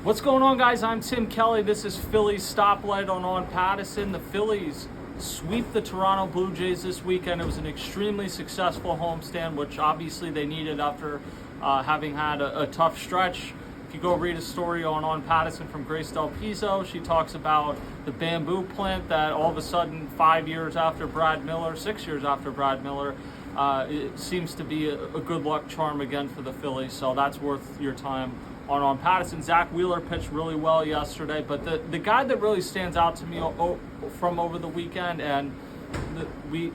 What's going on, guys? I'm Tim Kelly. This is Phillies Stoplight on Pattison. The Phillies sweep the Toronto Blue Jays this weekend. It was an extremely successful homestand, which obviously they needed after having had a tough stretch. If you go read a story on Pattison from Grace Del Pizzo, she talks about the bamboo plant that all of a sudden 6 years after Brad Miller, it seems to be a good luck charm again for the Phillies. So that's worth your time on Pattison. Zach Wheeler pitched really well yesterday, but the guy that really stands out to me from over the weekend, and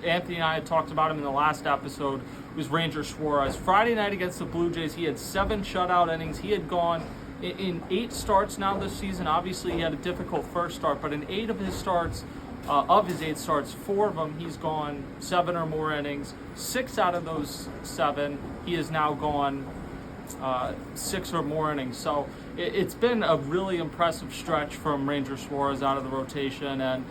Anthony and I had talked about him in the last episode, was Ranger Suárez. Friday night against the Blue Jays, he had 7 shutout innings. He had gone in 8 starts now this season. Obviously, he had a difficult first start, but in 8 of his starts, 4 of them, he's gone 7 or more innings. 6 out of those 7, he has now gone 6 or more innings. So it's been a really impressive stretch from Ranger Suárez out of the rotation, and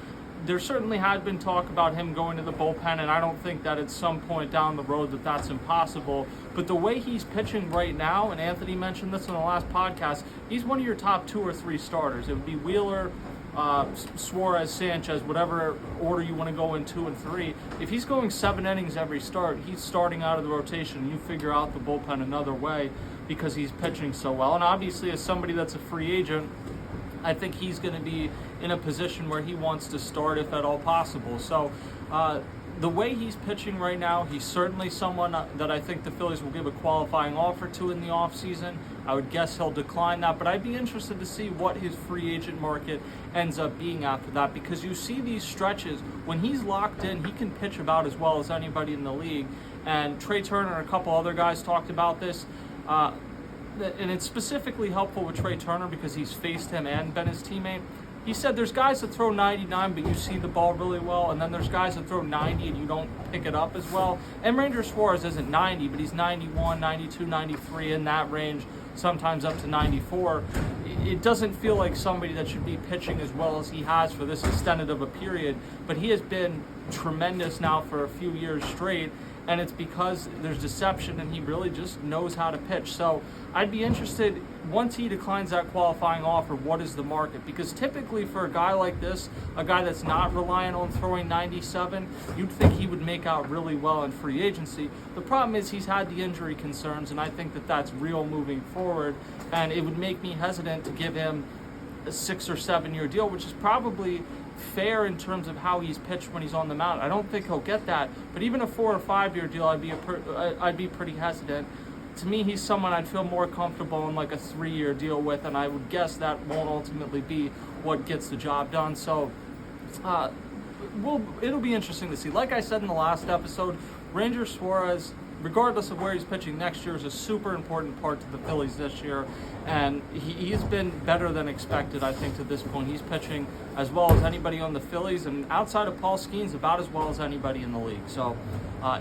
there certainly had been talk about him going to the bullpen, and I don't think that at some point down the road that's impossible. But the way he's pitching right now, and Anthony mentioned this in the last podcast, he's one of your top 2 or 3 starters. It would be Wheeler, Suárez, Sanchez, whatever order you want to go in 2 and 3. If he's going 7 innings every start, he's starting out of the rotation. You figure out the bullpen another way because he's pitching so well. And obviously, as somebody that's a free agent, I think he's going to be in a position where he wants to start if at all possible. So the way he's pitching right now, he's certainly someone that I think the Phillies will give a qualifying offer to in the offseason. I would guess he'll decline that, but I'd be interested to see what his free agent market ends up being after that, because you see these stretches, when he's locked in, he can pitch about as well as anybody in the league. And Trey Turner and a couple other guys talked about this. And it's specifically helpful with Trey Turner because he's faced him and been his teammate. He said there's guys that throw 99, but you see the ball really well, and then there's guys that throw 90 and you don't pick it up as well. And Ranger Suárez isn't 90, but he's 91, 92, 93, in that range, sometimes up to 94. It doesn't feel like somebody that should be pitching as well as he has for this extended of a period, but he has been tremendous now for a few years straight. And it's because there's deception and he really just knows how to pitch. So I'd be interested, once he declines that qualifying offer, what is the market? Because typically for a guy like this, a guy that's not reliant on throwing 97, you'd think he would make out really well in free agency. The problem is he's had the injury concerns, and I think that that's real moving forward. And it would make me hesitant to give him a 6 or 7 year deal, which is probably fair in terms of how he's pitched when he's on the mound. I don't think he'll get that, but even a 4 or 5 year deal, I'd be pretty hesitant. To me, he's someone I'd feel more comfortable in like a 3 year deal with, and I would guess that won't ultimately be what gets the job done. So it'll be interesting to see. Like I said in the last episode, Ranger Suárez, regardless of where he's pitching next year, is a super important part to the Phillies this year. And he's been better than expected, I think, to this point. He's pitching as well as anybody on the Phillies, and outside of Paul Skeens, about as well as anybody in the league. So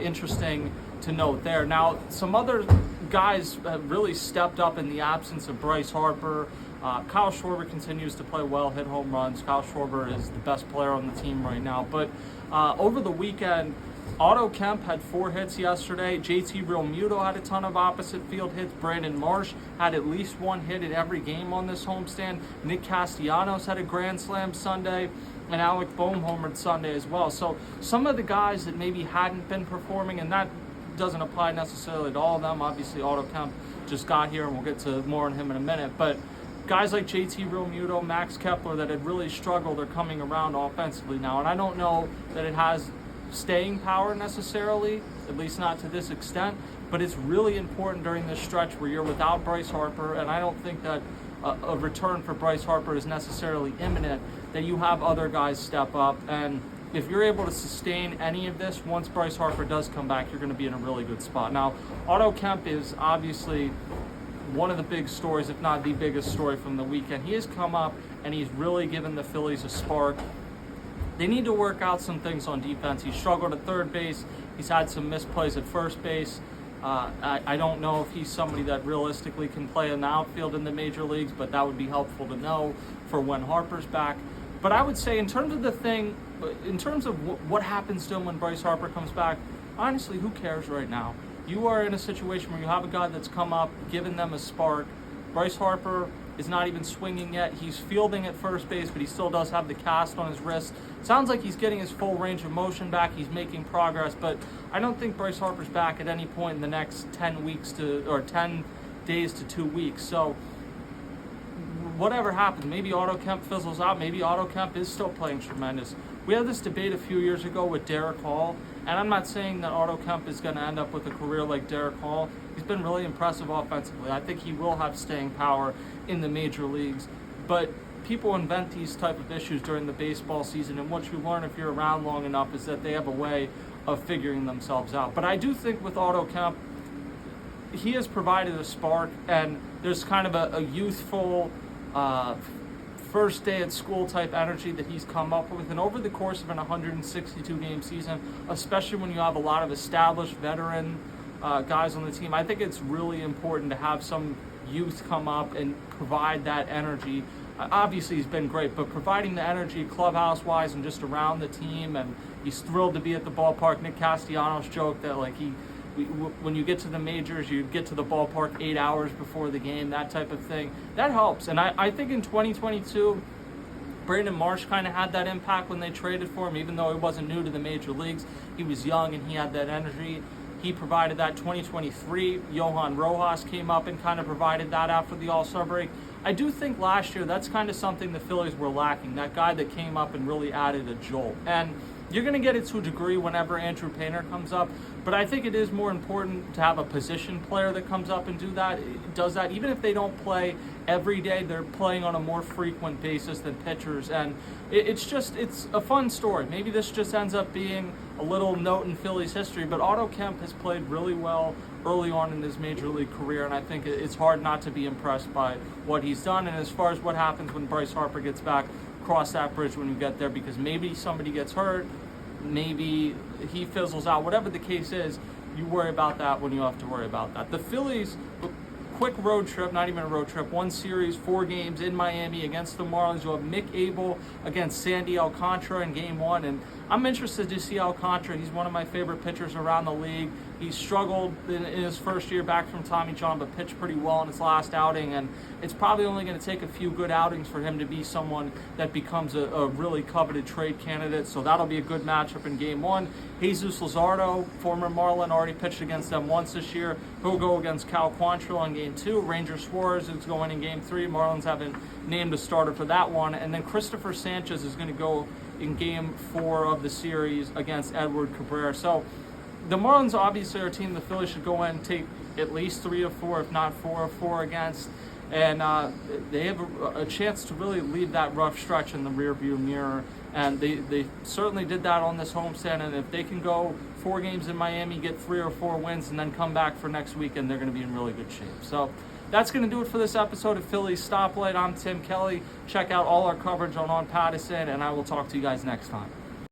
interesting to note there. Now, some other guys have really stepped up in the absence of Bryce Harper. Kyle Schwarber continues to play well, hit home runs. Kyle Schwarber is the best player on the team right now. But over the weekend, Otto Kemp had 4 hits yesterday. JT Realmuto had a ton of opposite field hits. Brandon Marsh had at least 1 hit in every game on this homestand. Nick Castellanos had a grand slam Sunday, and Alec Boehm homered Sunday as well. So some of the guys that maybe hadn't been performing, and that doesn't apply necessarily to all of them. Obviously, Otto Kemp just got here, and we'll get to more on him in a minute. But guys like JT Realmuto, Max Kepler that had really struggled are coming around offensively now. And I don't know that it has staying power necessarily, at least not to this extent, but it's really important during this stretch where you're without Bryce Harper, and I don't think that a return for Bryce Harper is necessarily imminent, that you have other guys step up. And if you're able to sustain any of this, once Bryce Harper does come back, you're going to be in a really good spot. Now, Otto Kemp is obviously one of the big stories, if not the biggest story from the weekend. He has come up and he's really given the Phillies a spark. They need to work out some things on defense. He struggled at third base. He's had some misplays at first base. I don't know if he's somebody that realistically can play in the outfield in the major leagues, but that would be helpful to know for when Harper's back. But I would say in terms of what happens to him when Bryce Harper comes back, honestly, who cares right now? You are in a situation where you have a guy that's come up, given them a spark. Bryce Harper is not even swinging yet. He's fielding at first base, but he still does have the cast on his wrist. Sounds like he's getting his full range of motion back. He's making progress, but I don't think Bryce Harper's back at any point in the next 10 days to 2 weeks. So whatever happens, maybe Otto Kemp fizzles out. Maybe Otto Kemp is still playing tremendous. We had this debate a few years ago with Derek Hall, and I'm not saying that Otto Kemp is going to end up with a career like Derek Hall. He's been really impressive offensively. I think he will have staying power in the major leagues. But people invent these type of issues during the baseball season, and what you learn if you're around long enough is that they have a way of figuring themselves out. But I do think with Otto Kemp, he has provided a spark, and there's kind of a youthful first day at school type energy that he's come up with. And over the course of an 162 game season, especially when you have a lot of established veteran guys on the team, I think it's really important to have some youth come up and provide that energy. Obviously he's been great, but providing the energy clubhouse wise and just around the team, and he's thrilled to be at the ballpark. Nick Castellanos joked that when you get to the majors, you get to the ballpark 8 hours before the game, that type of thing. That helps. And I think in 2022, Brandon Marsh kind of had that impact when they traded for him, even though he wasn't new to the major leagues. He was young and he had that energy. He provided that. 2023, Johan Rojas came up and kind of provided that after the All-Star break. I do think last year that's kind of something the Phillies were lacking, that guy that came up and really added a jolt. And you're going to get it to a degree whenever Andrew Painter comes up, but I think it is more important to have a position player that comes up and does that. Even if they don't play every day, they're playing on a more frequent basis than pitchers, and it's a fun story. Maybe this just ends up being a little note in Phillies history, but Otto Kemp has played really well early on in his major league career, and I think it's hard not to be impressed by what he's done. And as far as what happens when Bryce Harper gets back, cross that bridge when you get there, because maybe somebody gets hurt, maybe he fizzles out, whatever the case is, you worry about that when you have to worry about that. The Phillies, quick road trip, not even a road trip, one series, 4 games in Miami against the Marlins. You'll have Mick Abel against Sandy Alcantara in game 1, and I'm interested to see Alcantara. He's one of my favorite pitchers around the league. He struggled in his first year back from Tommy John, but pitched pretty well in his last outing, and it's probably only going to take a few good outings for him to be someone that becomes a really coveted trade candidate, so that'll be a good matchup in game 1. Jesus Luzardo, former Marlin, already pitched against them once this year. He'll go against Cal Quantrill in game 2. Ranger Suárez is going in game 3. Marlins haven't named a starter for that one. And then Christopher Sanchez is going to go in game 4 of the series against Edward Cabrera. So the Marlins obviously are a team the Phillies should go in and take at least 3 of 4, if not 4 of 4 against. And they have a chance to really leave that rough stretch in the rearview mirror. And they certainly did that on this homestand. And if they can go 4 games in Miami, get 3 or 4 wins, and then come back for next weekend, they're going to be in really good shape. So that's going to do it for this episode of Phillies Stoplight. I'm Tim Kelly. Check out all our coverage on Pattison, and I will talk to you guys next time.